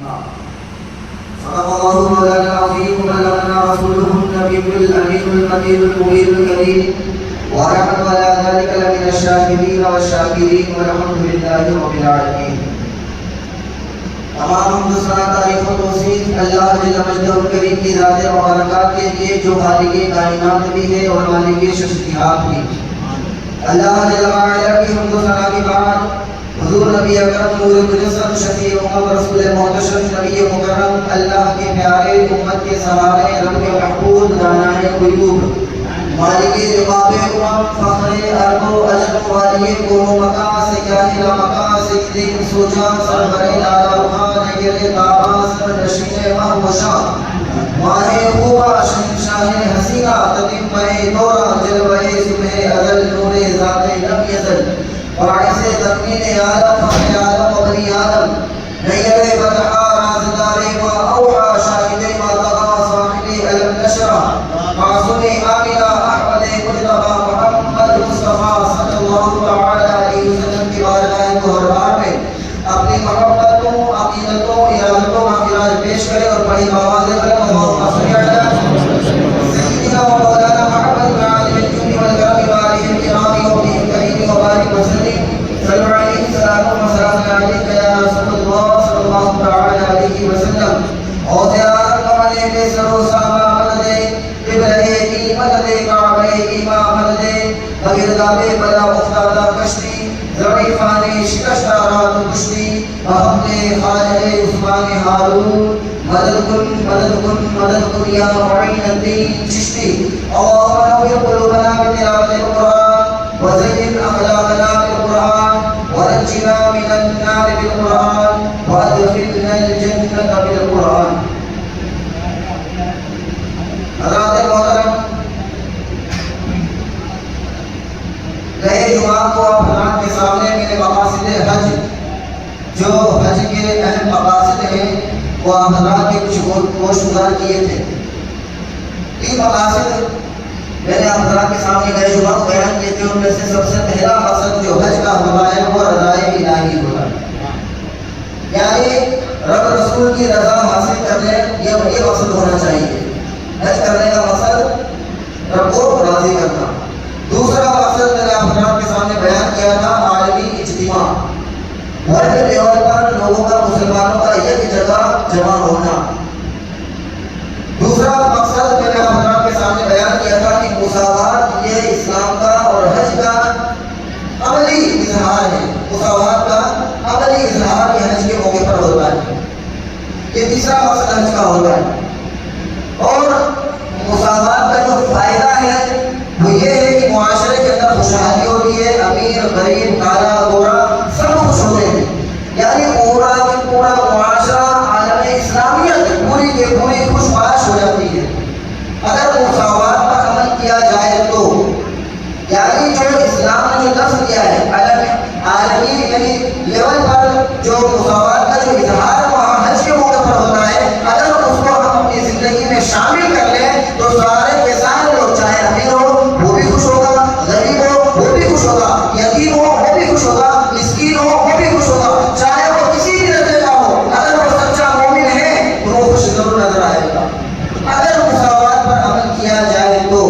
صدق الله مولانا العظيم وبلغنا رسوله النبي الأمين المتين المبين الكريم ونحن على ذلك لمن الشاهدين والشاكرين والحمد لله رب العالمين. تمام حمد و ثنا تعریف و توصیف اللہ جل مجدہ الکریم کی ذات مبارکات کے لیے جو خالق کائنات بھی ہے اور مالک شخصیات بھی. اللہ جل وعلا کی حمد و ثنا کے بعد حضور نبی اکرم نور مجسم شفیع امت رسول محتشم نبی مکرم اللہ کے پیارے امت کے سہارے رب کے محبوب دانائے غیوب مالک جواب امم فخر ارب و عجب والی قوم مکہ سیاہ مکہ سیدین سوجا سربر لالا خان گرے تابا سر نشین محوشا ماہ خوبہ شہنشاہ حسینہ تقیم مہ دورہ جلوہ صبح ازل نور ذات لم یزل باعث تکوین آدم فخر آدم و بنی آدم نیر فتحہ رازدار و اوحا شاہد و طغا صاحب علم نشرہ معصوم آمنہ احمد مجتبہ محمد مصطفیٰ صلی اللہ تعالی علیہ وسلم کی بارگاہ محرمات میں اپنی محبتوں عقیدتوں ارادتوں کا خراج پیش کرے اور بڑی آواز کرم اللہم صلی علی سیدنا و مولانا محمد وعلی الجن والکرم وآلہ الکرام وبہم کریم وبارک وسلم صلی علیہ السلام و سلام علیکہ یا رسول اللہ صلی اللہ تعالی علیہ وسلم. اوزے آخر کمالے بے سر و سامہ مددے قبلے کی مددے کعبے ایمہ مددے بگردابے بلا افتادہ کشتی ضعیفان شکشتہ رات کشتی بحمد خالق عثمان ہارون مدد کن یا معین الدین چشتی. اللہم نوّر قلوبنا بتلاوت القرآن وزین اخلاقنا بالقرآن ونجنا من النار بالقرآن وادخلنا الجنة بالقرآن. حضرات محترم، گئے جمعہ کو آپ حضرات کے سامنے میرے مقاصد حج جو حج کے اہم مقاصد ہیں وہ آپ حضرات کے کچھ گوشت گزار کیے تھے. تین مقاصد میں نے آپ حضرات کے سامنے گئے جمعہ کو بیان کیے تھے. ان میں سے سب سے پہلا مقصد جو حج کا ہوتا ہے وہ رضائے الہی ہوتا ہے، یعنی رب رسول کی رضا حاصل کرنے یہ مقصد ہونا چاہیے. حج کرنے کا مقصد رب کو راضی کرنا. دوسرا مقصد میں نے آپ حضرات کے سامنے بیان کیا تھا عالمی اجتماع، ورلڈ لیول پر لوگوں کا مسلمانوں کا ایک جگہ جمع ہونا. دوسرا مقصد میں نے آپ حضرات کے سامنے بیان کیا تھا کہ مساوات یہ اسلام کا اور حج کا عملی اظہار ہے. مساوات کا عملی اظہار یہ حج کے موقع پر ہوتا ہے. یہ تیسرا مقصد حج کا ہوتا ہے. اور مساوات کا جو فائدہ ہے وہ یہ ہے کہ معاشرے کے اندر خوشحالی ہوتی ہے. امیر غریب کالا گورا سب خوش ہوتے ہیں، یعنی پورا کی پورا معاشرہ عالم اسلامیت پوری کے پوری خوش باش ہو جاتی ہے اگر مساوات پر عمل کیا جائے تو. یعنی جو اسلام نے جو لفظ دیا ہے عالمی یعنی لیول پر جو مساوات کا جو اظہار وہاں حج کے موقع پر ہوتا ہے، اگر اس کو ہم اپنی زندگی میں شامل کر لیں تو سارے کے سارے لوگ چاہے امیر ہو وہ بھی خوش ہوگا، غریب ہو وہ بھی خوش ہوگا، یتیم ہو وہ بھی خوش ہوگا، مسکین ہو وہ بھی خوش ہوگا، چاہے وہ کسی بھی درجے کا ہو. اگر وہ سچا مومن ہے تو وہ خوش ضرور نظر آئے گا اگر مساوات پر عمل کیا جائے تو.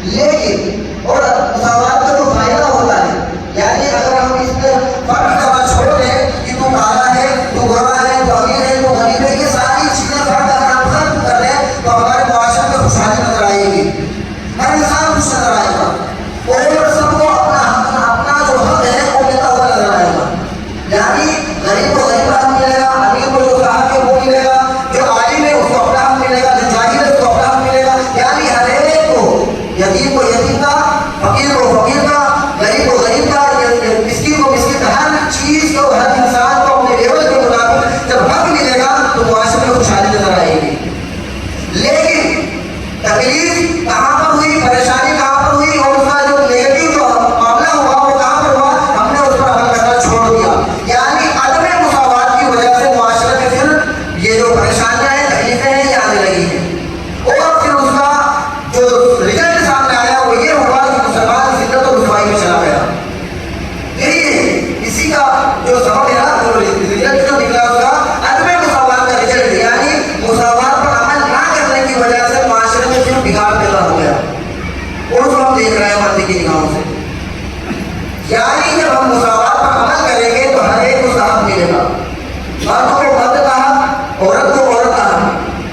لیکن اور مساوات کا جو فائدہ ہوتا ہے، یعنی اگر ہم اس میں فرق کرنا چھوڑ دیں کہ تو کالا ہے تو گورا ہے تو امیر ہے تو غریب ہے، یہ ساری چیزیں فرق اگر ہم ختم کر دیں تو ہمارے معاشرے میں خوشحالی نظر آئے گی، ہر انسان خوش نظر آئے گا اور سب کو اپنا جو حق ہے وہ ملتا ہوا نظر آئے گا. یعنی غریب کو غریب حق ملے گا، امیر کو جو صاحب ہے وہ ملے گا، جو عالم ہے اس کو اپنا حق ملے گا، جو جاہل ہے اس کو اپنا حق ملے گا. یعنی ہر ایک کو، یتیم کو یتیم کا، فقیر کو فقیر کا، غریب کو غریب کا، مسکین کو مسکین کا، ہر چیز کو ہر انسان کو اپنے لیول کے مطابق جب حق ملے گا تو معاشرے میں خوشحالی نظر آئے گی. لیکن تکلیف کہاں پر ہوئی، پریشانی کہاں پر ہوئی اور اس کا جو نیگیٹو جو معاملہ ہوا وہ کہاں پر ہوا، ہم نے اس پر عمل کرنا چھوڑ دیا. یعنی عدم مساوات کی وجہ سے معاشرے میں پھر یہ جو پریشانیاں ہیں تکلیفیں ہیں یہ آنے لگی ہیں اور پھر اس کا جو رزلٹ سامنے آیا وہ یہ ہوا کہ مسلمان ذلت و رسوائی میں چلا گیا. یہی ہے اسی کا جو سبب ہے نا، جو رزلٹ جو نکلا اس کا عدم مساوات مرد کو مرد کہا، عورت کو عورت کہا.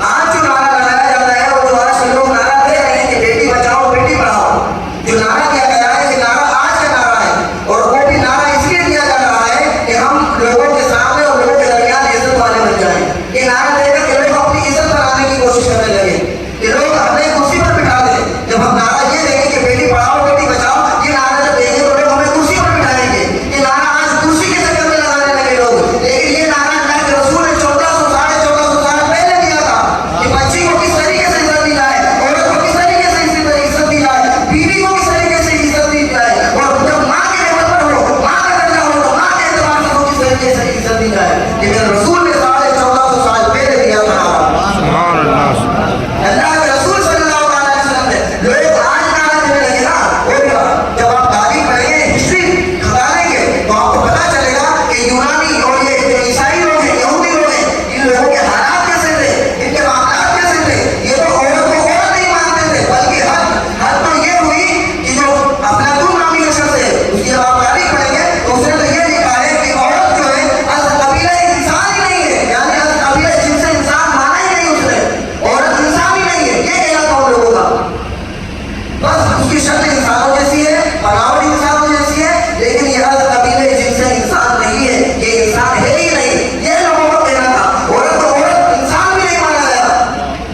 آج جو نعرہ لگایا جاتا ہے وہ جو آج لوگ نعرہ دے رہے ہیں کہ بیٹی بچاؤ بیٹی پڑھاؤ، جو نعرہ دیا گیا ہے یہ نعرہ آج کا نعرہ ہے، اور وہ بھی نعرہ اس لیے دیا جا رہا ہے کہ ہم لوگوں کے سامنے اور لوگوں کے درمیان عزت والے بن جائیں. یہ نعرہ دے کر کہ لوگ اپنی عزت بنانے کی کوشش کرنے لگے، کہ لوگ ہمیں کرسی پر بٹھا دیں. جب ہم نعرہ یہ دیں گے کہ بیٹی پڑھاؤ بیٹی بچاؤ، یہ نعرہ جب دیں گے تو لوگ ہمیں کرسی پر بٹھائیں گے. یہ نعرہ آج کرسی کے چکر میں لگانے لگے لوگ، لیکن یہ نعرہ اللہ کے رسول نے 1400 ساڑھے 1400 سال پہلے دیا تھا کہ بچی کو کس طریقے سے عزت دی جائے، عورت کو کس طریقے سے عزت دی جائے، بیوی کو کس طریقے سے عزت دی جائے، اور جب ماں کے لیول پر ہو، ماں کا درجہ ہو تو ماں کے اعتبار سے کس طریقے سے عزت دی جائے. لیکن رسول نے 1450 سال پہلے دیا تھا. اللہ کے رسول صلی اللہ علیہ وسلم نے جو ایک آج نعرہ دینے لگے نا، وہ جب آپ تاریخ پڑھیں گے، ہسٹری کھدالیں گے تو آپ کو پتا چلے گا کہ یونانی اور یہ جو عیسائی لوگ ہیں، یہودی لوگ ہیں، ان لوگوں کے حالات کیسے تھے، ان کے معاملات کیسے تھے. یہ تو عورت کو عورت نہیں مانتے تھے، بلکہ حد تو یہ ہوئی کہ جو افلاطون نامی جو شخص ہے اس کی جب آپ تاریخ پڑھیں گے تو اس نے تو یہ لکھا ہے کہ عورت جو ہے از قبیلہ انسان ہی نہیں ہے، یعنی از قبیلہ جن سے انسان مانا ہی نہیں اس نے، عورت انسان ہی نہیں ہے. یہ کہنا تھا ان لوگوں کا. بس اس کی شکل انسانوں جیسی ہے، بناوٹ انسانوں جیسی ہے، لیکن یہ از قبیلے جن سے انسان نہیں ہے، یہ انسان ہے ہی نہیں. یہ لوگوں کا کہنا تھا. عورت کو عورت انسان بھی نہیں مانا گیا.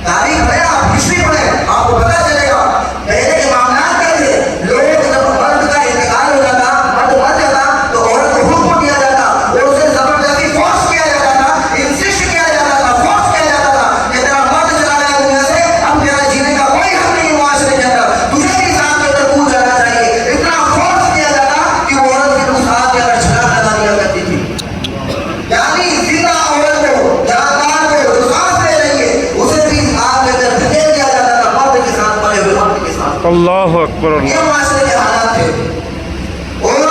تاریخ پڑھیں آپ، ہسٹری پڑھیں، آپ کو پتا چلے گا پہلے کے معاملات کیا تھے. لوگ جب مرد کا انتقال ہو جاتا، مرد مر جاتا تو عورت کو حکم دیا جاتا اور اسے زبردستی فورس کیا جاتا تھا، انسسٹ کیا جاتا تھا، فورس کیا جاتا تھا کہ تیرا مرد چلا گیا دنیا سے، اب تیرا جینے کا کوئی حق نہیں معاشرے کے اندر، تجھے بھی ساتھ کے اندر کود جانا چاہیے. اتنا فورس کیا جاتا کہ وہ عورت پھر اس ہاتھ کے اندر چھلانگ لگا دیا کرتی تھی. یعنی زندہ عورت کو، جاندار کو جو سانس لے رہی ہے اسے بھی ہاتھ کے اندر دھکیل دیا جاتا تھا مرد کے ساتھ، مرے ہوئے مرد کے ساتھ. اللہ اکبر. یہ معاشرے کے حالات تھے. اور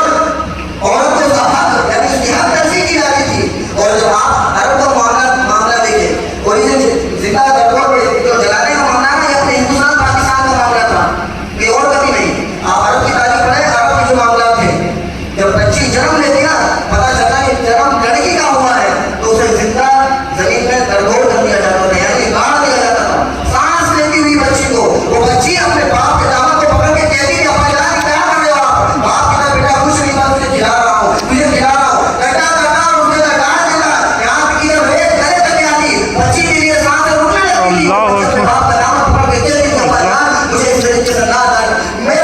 عورت کو حق یعنی اس کی حق تلفی کی جاتی تھی. اور جب آپ عرب کا معاملہ دیکھیں، اور یہ زندہ درگاہ پہ جو جلانے کا معاملہ ہے یہ اپنے ہندوستان پاکستان کا معاملہ تھا کہ اور کبھی نہیں. آپ عرب کی تاریخ پڑھیں، عرب کے جو معاملات تھے، جب بچی جنم لیتی نا پتا چلتا کہ جنم لڑکی کا ہوا ہے تو اسے زندہ زمین میں درگور کر دیا جاتا تھا، یعنی گاڑ دیا جاتا تھا. سانس لیتی ہوئی بچی کو، وہ بچی اپنے باپ کے دامن کو پکڑ کے کہتی کہ ابا جان کیا کر رہے ہو آپ؟ باپ کہتا بیٹا کچھ نہیں، بس تجھے کھلا رہا ہوں، تجھے کھلا رہا ہوں. کرتا کرتا اور اسے لگا دیتا، یہاں تک کہ جب ریت گلے تک آتی، بچی کے لیے سانس رکنے لگتی تھی. باپ کا دامن پکڑ کے کہتی کہ ابا جان مجھے اس طریقے سے نہ ڈال، مجھے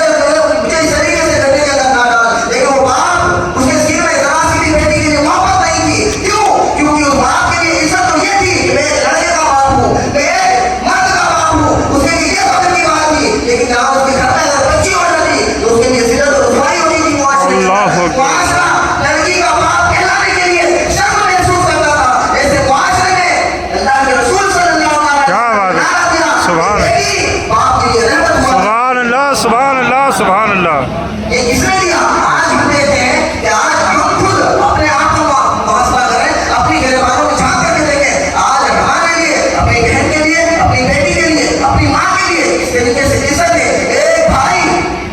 اس طریقے سے گڈھے کے اندر نہ ڈال. لیکن وہ باپ اس کے سر میں ذرا سی بھی بیٹی کے لیے محبت نہیں تھی. کیوں؟ کیونکہ اس باپ کے لیے عزت تو یہ تھی کہ میں ایک لڑکے کا باپ ہوں، میں ایک مرد کا باپ ہوں. اس کے لیے یہ فخر کی بات تھی. لیکن جہاں اس کے گھر میں اگر بچی ہو جاتی تو اس کے لیے ذلت اور رسوائی ہوتی تھی. معاشرہ لڑکی کا باپ کہلانے کے لیے شرم محسوس کرتا تھا. ایسے معاشرے میں اللہ کے رسول صلی اللہ علیہ وسلم باپ کے لیے رحمت ہوا. سبحان اللہ، سبحان اللہ، سبحان اللہ. یہ کس نے دیا؟ آج ہم دیکھتے ہیں کہ آج ہم خود اپنے آپ کو محاسبہ کریں، اپنی گریبانوں میں جھانک کر کے دیکھیں. آج ہمارے لیے، اپنی بہن کے لیے، اپنی بیٹی کے لیے، اپنی ماں کے لیے اس طریقے سے عزت ہے. ایک بھائی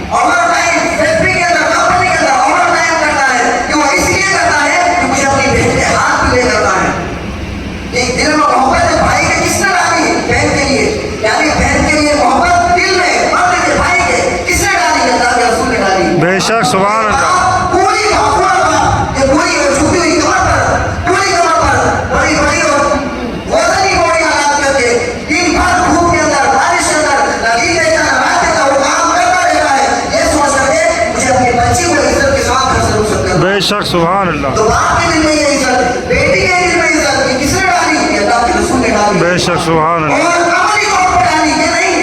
اوور ٹائم فیکٹری کے اندر، کمپنی کے اندر اوور ٹائم کرتا ہے. کیوں؟ اس لیے کرتا ہے کہ مجھے اپنی بہن کے ہاتھ بھی لے کرتا ہے. ایک دل میں محبت ہے بھائی کے کس نے ڈالی؟ بہن کے لیے. یعنی بہن کے لیے محبت دل میں، مرد کے بھائی کے کس نے ڈالی؟ اللہ کے رسول نے ڈالی. بے شک، سبحان اللہ. پوری پوری جھکی ہوئی کمر پر، پوری کمر پر بڑی بڑی اور وزنی بوریاں لاد کر کے دن بھر دھوپ کے اندر، بارش کے اندر لگی رہتا ہے، رات کے اندر وہ کام کرتا رہتا ہے. یہ سوچ کر کے مجھے اپنی بچی کو عزت کے ساتھ گھر سے رک سکتا ہے. بے شک، سبحان اللہ. تو باپ کے دل میں یہ عزت، بیٹی کے دل میں عزت یہ کس نے ڈالی؟ یہ اللہ کے رسول نے ڈالی. بے شک، سبحان اللہ. اور عملی طور پر ڈالی. یہ نہیں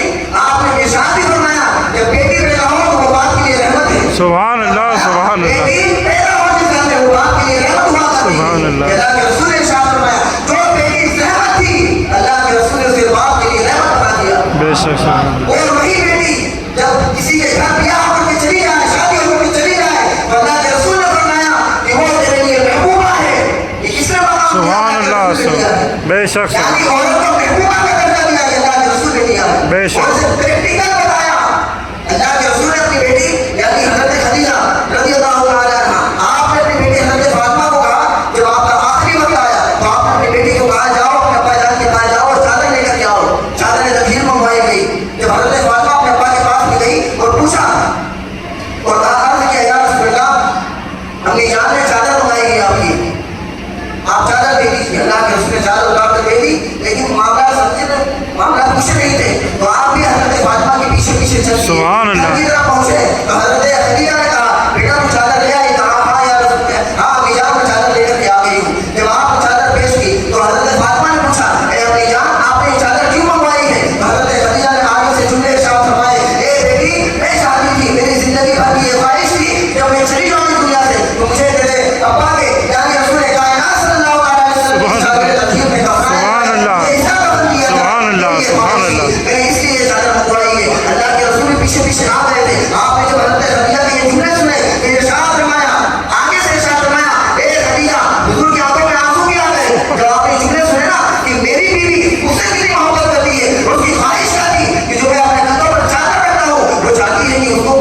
آپ نے ارشاد بھی فرمایا جب بیٹی پیدا ہو تو وہ باپ کے لیے رحمت ہے. سبحان اللہ، سبحان اللہ. بیٹی پیدا ہو جس گھر میں وہ باپ کے لیے رحمت ہوا کرتی ہے. سبحان اللہ. اللہ کے رسول نے ارشاد فرمایا جو بیٹی زحمت تھی اللہ کے رسول نے اسے باپ کے لیے رحمت بنا دیا. بے شک، سبحان اللہ. اور وہی بیٹی جب کسی کے گھر بیاہ ہو کے چلی جائے، شادی ہو کے چلی جائے تو اللہ کے رسول نے فرمایا کہ وہ تیرے لیے محبوبہ ہے. یہ کس نے مقام دیا؟ سبحان اللہ. بے شک، یعنی عورت کو محبوبہ کا درجہ دیا ہے اللہ کے رسول نے دیا ہے. بے شک. اور اسے پریکٹیکل بتایا اللہ کے رسول نے. اپنی بیٹی یعنی حضرت خدیجہ رضی اللہ عنہا، آپ نے اپنی بیٹی حضرت فاطمہ کو کہا جب آپ کا آخری وقت آیا تو آپ نے اس نے چادر اتار کر دے دی، لیکن معاملہ سمجھے نا، معاملہ کچھ نہیں تھے، تو آپ بھی حضرت فاطمہ کے پیچھے پیچھے چل سبحان اللہ کی طرف پہنچے تو حضرت خدیجہ نے کہا بیٹا تو چادر لے آئی؟ کہا ہاں یا رسول اللہ، ہاں امی جان میں چادر لے کر کے آ گئی ہوں۔ جب آپ نے چادر پیش کی تو حضرت فاطمہ نے پوچھا اے امی جان آپ نے یہ چادر کیوں منگوائی ہے؟ تو حضرت خدیجہ نے آگے سے جملے ارشاد فرمائے اے بیٹی میں چاہتی تھی، میری زندگی بھر کی یہ خواہش تھی جب میں چلی جاؤں گی دنیا سے تو مجھے تیرے ابا کے یعنی رسول کائنات صلی اللہ علیہ وسلم کی چادر تطہیر میں سبحان اللہ سبحان اللہ سبحان اللہ میں نے اس لیے یہ چادر منگوائی ہے۔ اللہ کے رسول پیچھے پیچھے آ رہے تھے، آپ نے جب حضرت خدیجہ کے یہ جملے سنے تو ارشاد فرمایا، آگے سے ارشاد فرمایا اے خدیجہ، حضور کی آنکھوں میں آنسو بھی آ گئے جب آپ نے جملے سنے نا کہ میری بیوی اس سے کتنی محبت کرتی ہے، اس کی خواہش کیا تھی کہ جو میں اپنے کندھوں پر چادر رکھتا ہوں وہ چاہتی ہے کہ اس کو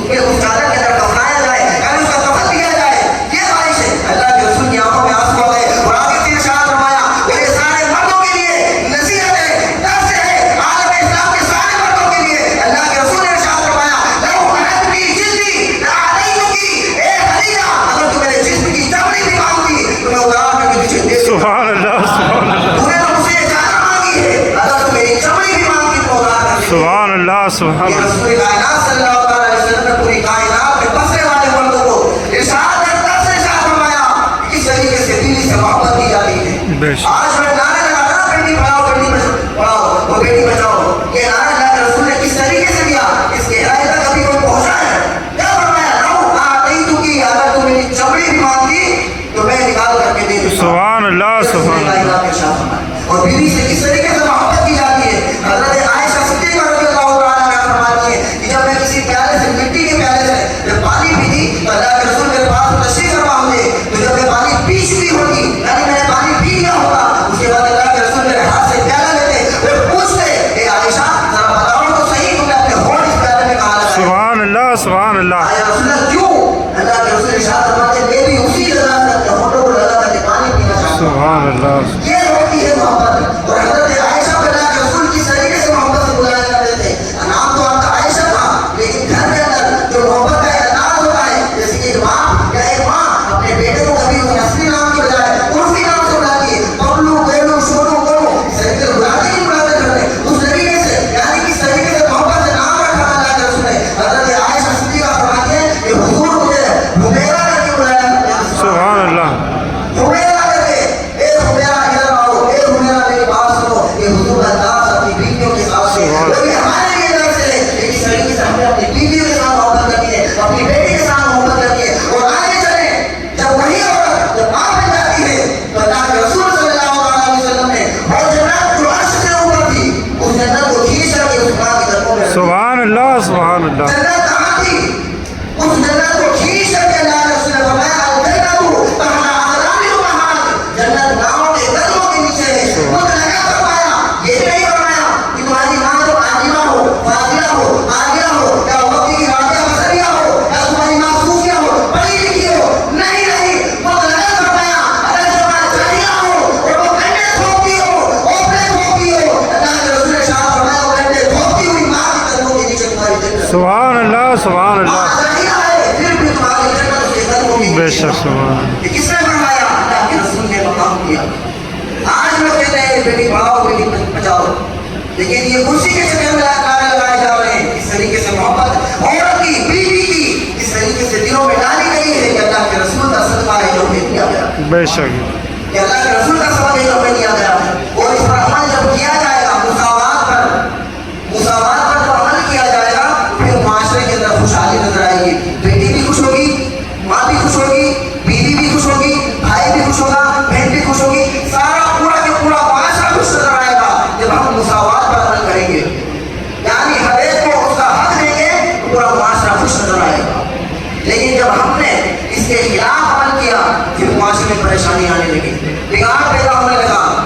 اس چادر کے اندر دفنایا جائے، یعنی اس کا کفن دیا جائے، یہ خواہش ہے۔ اللہ کے رسول کی آنکھوں میں آنسو آ گئے اور آگے سے ارشاد فرمایا میرے سارے مردوں کے لیے نصیحت ہے، درس ہے، عالم اسلام کے سارے مردوں کے لیے۔ اللہ کے رسول نے ارشاد فرمایا لو انت بھی جلدی لعليتك اے خدیجہ، اگر تو میرے جسم کی چمڑی بھی مانگتی تو میں اتار کر کے تجھے دے دوں۔ سبحان اللہ سبحان اللہ تو نے تو مجھ سے یہ چادر مانگی ہے، اگر تو میری چمڑی بھی مانگتی تو اتار کر کے دے دوں۔ سبحان اللہ سبحان یہ اللہ رسول کائنات صلی اللہ علیہ وسلم نے پوری کائنات میں بسنے والے مردوں کو ارشاد فرمایا کہ کس طریقے سے بیوی سے محبت کی جاتی ہے۔ بے شک آج میں نعرے لگاتا نا بیٹی پڑھاؤ بیٹی پڑھاؤ اور بیٹی بچاؤ، یہ نعرہ اللہ کے رسول نے کس طریقے سے دیا، اس گہرائی تک کبھی کوئی پہنچا ہے؟ کیا فرمایا لو اعطیتک، اگر تو میری چمڑی بھی مانگتی تو میں نکال کر کے دے دوں۔ سبحان اللہ سبحان اللہ اور بیوی سے کس طریقے سے محبت کی جاتی ہے؟ حضرت عائشہ صدیقہ رضی اللہ تعالیٰ عنہا فرماتی ہے کہ جب میں کسی پیالے سے مٹی کے پیالے سے جب پانی پیتی تو اللہ کے رسول میرے پاس تشریف فرما ہوتے، تو جب میں پانی پی چکی ہوتی یعنی میں نے پانی پی لیا ہوگا، اس کے بعد اللہ کے رسول میرے ہاتھ سے پیالہ لیتے اور پوچھتے اے عائشہ ذرا بتاؤ تو صحیح تم نے اپنے ہونٹ اس پیالے میں کہاں لگائے؟ سبحان اللہ سبحان اللہ آیا رسول اللہ کیوں؟ اللہ کے رسول ارشاد فرماتے ہیں میں بھی اسی جگہ سے اپنے ہونٹوں کو لگا کر کے پانی پینا چاہتا ہوں۔ سبحان اللہ یہ ہوتی ہے محبت۔ اور حضرت عائشہ کو اللہ کے رسول کس طریقے سے محبت سے بلایا کرتے تھے، نام تو آپ کا عائشہ تھا لیکن گھر کے اندر جو محبت کا انداز ہوتا ہے، جیسے کہ ایک ماں یا ایک ماں اپنے بیٹے کو کبھی اس اصلی نام کی بجائے عرفی نام سے بلاتی ہے، ببلو بیلو شونو بولو، اس طریقے سے بلاتے ہی بلاتے گھر میں، اس طریقے سے یعنی کس طریقے سے محبت سے نام رکھا اللہ کے رسول نے۔ حضرت عائشہ صدیقہ فرماتی ہے کہ حضور مجھے حمیرہ کر کے بلایا کرتے ہیں۔ سبحان اللہ حمیرہ کر کے اے حمیرہ ادھر آؤ، اے حمیرہ میری بات سنو، یہ حضور کا انداز اپنی بیویوں کے ساتھ سے لیکن ہمارے لیے درس ہے کہ کس طریقے سے ہمیں اپنی بیویوں کے ساتھ محبت کرنی ہے، اپنی بیٹی کے ساتھ محبت کرنی ہے۔ اور آگے چلیں جب وہی عورت جب ماں بن جاتی ہے تو اللہ کے رسول صلی اللہ علیہ وسلم نے وہ جنت جو عرش سے اوپر تھی اس جنت کو کھینچ کر کے اس ماں کی طرفوں میں رکھ دیا۔ سبحان اللہ سبحان اللہ جنت کہاں تھی؟ اس جنت کو کھینچ کر کے اللہ کے رسول نے فرمایا الجنت تحت اقدام الامہات، جنت ماؤں کے قدموں کے نیچے ہے۔ خود لگا فرمایا، یہ نہیں فرمایا کہ تمہاری ماں جو عالمہ ہو، فاضلہ ہو، عالیہ ہو، یا وقت کی راجہ بصریہ ہو، یا تمہاری ماں صوفیہ ہو، پڑھی لکھی ہو، نہیں نہیں، خود لگا فرمایا اگر تمہارا جاہلیہ ہو اور وہ گنڈے تھوپتی ہو، اوپرے تھوپتی ہو، اللہ کے رسول نے ارشاد فرمایا وہ گنڈے تھوپتی ہوئی ماں کے قدموں کے نیچے تمہاری جنت۔ سبحان اللہ سبحان اللہ بے شک سبحان اللہ کہ کس نے فرمایا؟ اللہ کے رسول نے مقام کیا۔ آج لوگ کہتے ہیں بیٹی پڑھاؤ بیٹی بچاؤ، لیکن یہ کرسی کے چکر میں نعرے لگائے جا رہے ہیں۔ اس طریقے سے محبت عورت کی بیوی کی اس طریقے سے دلوں میں ڈالی گئی ہے کہ اللہ کے رسول کا صدقہ ہے جو ہمیں دیا گیا، بے شک کہ اللہ کے رسول کا سبق ہے جو ہمیں دیا گیا، اور اس پر عمل جب کیا جائے گا مساوات پر جب عمل کیا جائے گا پھر معاشرے کے اندر خوشحالی نظر آئے گی، بیٹی بھی خوش ہوگی، ماں بھی خوش ہوگی، بیوی بھی خوش ہوگی، بھائی بھی خوش ہوگا، بہن بھی خوش ہوگی، سارا پورا کے پورا معاشرہ خوش نظر آئے گا جب ہم مساوات پر عمل کریں گے، یعنی ہر ایک کو اس کا حق دیں گے تو پورا معاشرہ خوش نظر آئے گا۔ لیکن جب ہم نے اس کے خلاف عمل کیا پھر معاشرے میں پریشانی آنے لگی، بگاڑ پیدا ہونے لگا،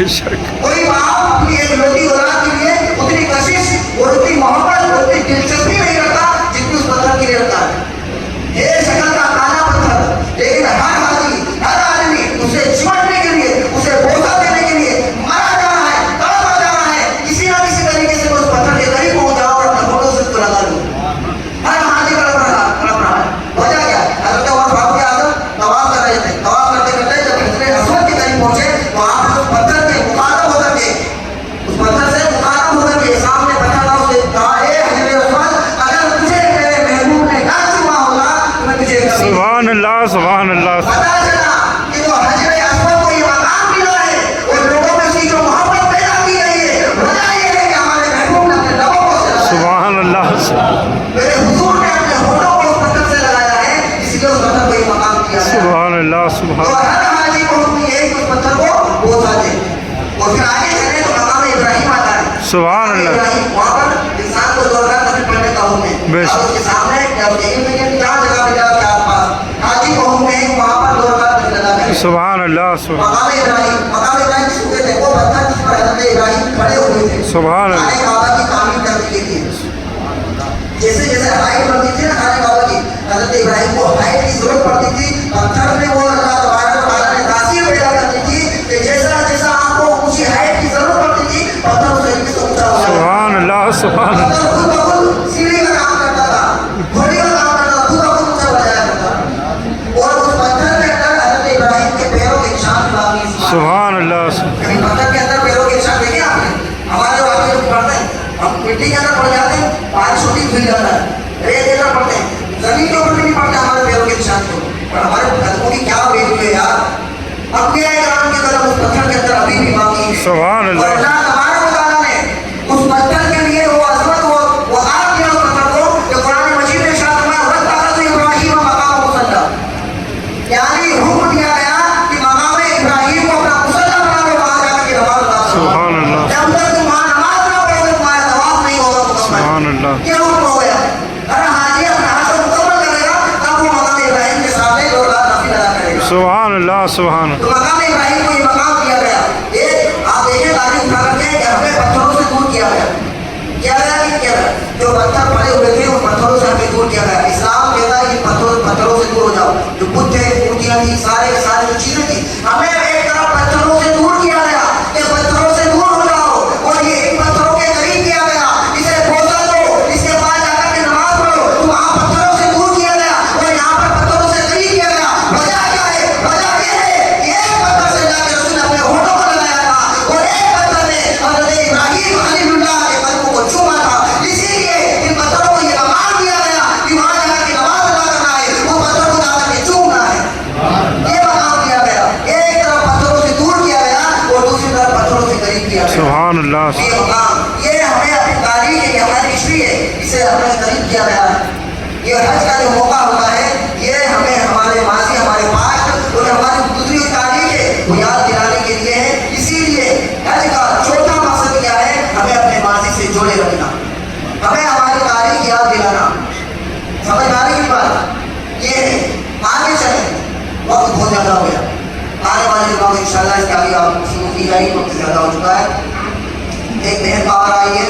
بے شک کوئی باپ اپنی ایک لوٹی اولاد کے لیے اتنی کشش اور اتنی محبت اور اتنی دلچسپی نہیں رکھتا جتنی اس پتھر کے لیے رکھتا ہے. یہ شکل کا کالا پتھر، لیکن ہر حاجی ہر آدمی اسے چمٹنے کے لیے، اسے بوسہ دینے کے لیے مرا جا رہا ہے، تڑپا جا رہا ہے، کسی نہ کسی طریقے سے اس پتھر کے قریب پہنچ جاؤ اور اپنے فوٹو سے لگا لوں. ہر حاجی تڑپ رہا ہے. وجہ کیا ہے؟ حضرت عمر فاروق اعظم طواف کر رہے تھے. طواف کرتے کرتے جب حجر اسود کے قریب پہنچے تو آپ نے اس پتھر کے مخاطب ہو کر کے، اس پتھر سے مخاطب ہو کر کے سامنے پتھر تھا، اسے کہا اے حجر اسود، اگر تجھے میرے محبوب نے نہ چوما ہوگا تو میں تجھے کبھی سبحان اللہ سبحان اللہ پتا چلا کہ وہ حجر اسود کو یہ مقام ملا ہے اور لوگوں میں سے جو محبت پیدا کی گئی ہے، وجہ یہ ہے کہ ہمارے محبوب نے اپنے لبوں کو سے لگایا. سبحان اللہ میرے حضور نے اپنے ہونٹوں کو اس پتھر سے لگایا ہے، اس لیے اس پتھر کو یہ مقام دیا گیا. سبحان اللہ تو سبحان ہر حاجی کو حکم یہ ہے کہ اس پتھر کو بوسہ دے. اور پھر آگے چلے تو مقام ابراہیم آتا ہے. سبحان اللہ ابراہیم، وہاں پر انسان کو زوردار نفل پڑھنے کا حکم ہے. بے شک. اب اس کے سامنے کیا اس کے علم میں جہاں جگہ پہ جا کے آس پاس حاجی کو حکم ہے کہ وہاں پر زوردار نفل ادا کرے. سبحان اللہ سبحان مقام ابراہیم کس کو کہتے ہیں؟ وہ پتھر جس پر حضرت ابراہیم کھڑے ہوئے تھے سبحان اللہ. خانہ کعبہ کی تعمیر کرنے کے لیے. جیسے جیسے ہائٹ بڑھتی تھی نا خانہ کعبہ کی، حضرت ابراہیم کو ہائٹ کی ضرورت پڑتی تھی. پتھر میں وہ اللہ تبارک و تعالیٰ نے تاثیر پیدا کرتی تھی کہ جیسا جیسا آپ کو اونچی ہائٹ کی ضرورت پڑتی تھی، پتھر اس طریقے سے اونچا ہو جاتا تھا. سبحان اللہ سبحان اللہ پتھر خود بخود سیڑھی کا کام کرتا تھا، گھوڑی کا کام کرتا تھا، خود بخود اونچا ہو جایا کرتا تھا. اور اس پتھر کے اندر حضرت ابراہیم کے پیروں کے نشان باقی ہیں. سبحان اللہ کبھی پتھر کے اندر پیروں کے نشان دیکھے آپ نے؟ ہمارے واقعے میں پڑھتے ہیں، ہم مٹی کے اندر پڑ جاتے ہیں، بارش ہوتی دھل جاتا ہے، ریت کے اندر پڑھتے ہیں، زمین کے اوپر بھی نہیں پڑتے ہمارے پیروں کے نشان کو. اور ہمارے قدموں کی کیا ویلو ہے یار. انبیاء کرام کی قدم اس پتھر کے اندر ابھی بھی باقی ہے. سبحان اور اللہ اللہ تبارک و تعالیٰ نے اس پتھر کے لیے وہ عظمت وہ آپ دیا اس پتھر کو کہ قرآن مجید میں ارشاد فرمایا وَاتَّخَذَ ابراہیم مقام مصلی، یعنی حکم دیا گیا کہ مقام ابراہیم کو اپنا مصلی بنا کے وہاں جا کے نماز ادا کرو. سبحان اللہ جب تک تم وہاں نماز نہ پڑھو گے تمہارا طواف نہیں ہوگا مکمل. سبحان اللہ یہ حکم ہو گیا. ہر حاجی اپنا حج مکمل کرے گا تب وہ مقام ابراہیم کے سامنے زوردار نفل ادا کرے گا. سبحان اللہ سبحان تو مقام ابراہیم کو یہ مقام دیا گیا. ایک آپ دیکھیں تاریخ اٹھا کر کے کہ ہمیں پتھروں سے دور کیا گیا. کیا گیا کہ کیا گیا؟ جو پتھر پڑے ہوئے تھے ان پتھروں سے ہمیں دور کیا گیا. اسلام کہتا ہے کہ پتھروں سے دور ہو جاؤ. جو بت تھے، مورتیاں تھیں، سارے کے سارے جو چیزیں تھیں، ہمیں ایک طرف پتھروں سے دور کیا گیا کہ پتھروں سے دور ہو جاؤ. اور یہ ان پتھروں کے قریب کیا گیا، اسے بوسہ دو، اس کے بعد جا کر کے نماز پڑھو. تو وہاں پتھروں سے دور کیا گیا اور یہاں پر پتھروں سے قریب کیا گیا. وجہ کیا ہے؟ وجہ یہ ہے کہ ایک پتھر سے جا کے رسول نے اپنے ہونٹوں کو لگایا تھا اور ایک پتھر نے حضرت ابراہیم خلیل اللہ کے قدموں کو چوما تھا. اسی لیے ان پتھروں کو یہ مقام دیا گیا کہ وہاں جا کے نماز ادا کرنا ہے، وہ پتھر کو جا کر کے چومنا ہے. یہ مقام دیا گیا. ایک طرف پتھروں سے دور کیا گیا اور دوسری طرف پتھروں سے قریب کیا گیا. سبحان اللہ یہ مقام، یہ ہمیں اپنی تاریخ ہے، یہ ہماری ہسٹری ہے، اسے ہمیں قریب کیا گیا ہے. یہ حج کا جو موقع ہوتا ہے یہ ہمیں ہمارے ماضی، ہمارے پاسٹ اور ہماری گزری ہوئی تاریخ ہے وہ یاد دلانے کے لیے ہے. اسی لیے حج کا چوتھا مقصد کیا ہے؟ ہمیں اپنے ماضی سے جوڑے رکھنا، ہمیں ہماری تاریخ یاد دلانا. سمجھ میں آ رہی ہے بات؟ یہ ہے. آگے چلیں، وقت بہت زیادہ ہو گیا. آنے والے دنوں میں انشاءاللہ اس کے آگے آپ شروع کی جائے، وقت زیادہ ہو چکا ہے. ایک بہن باہر آئی ہے.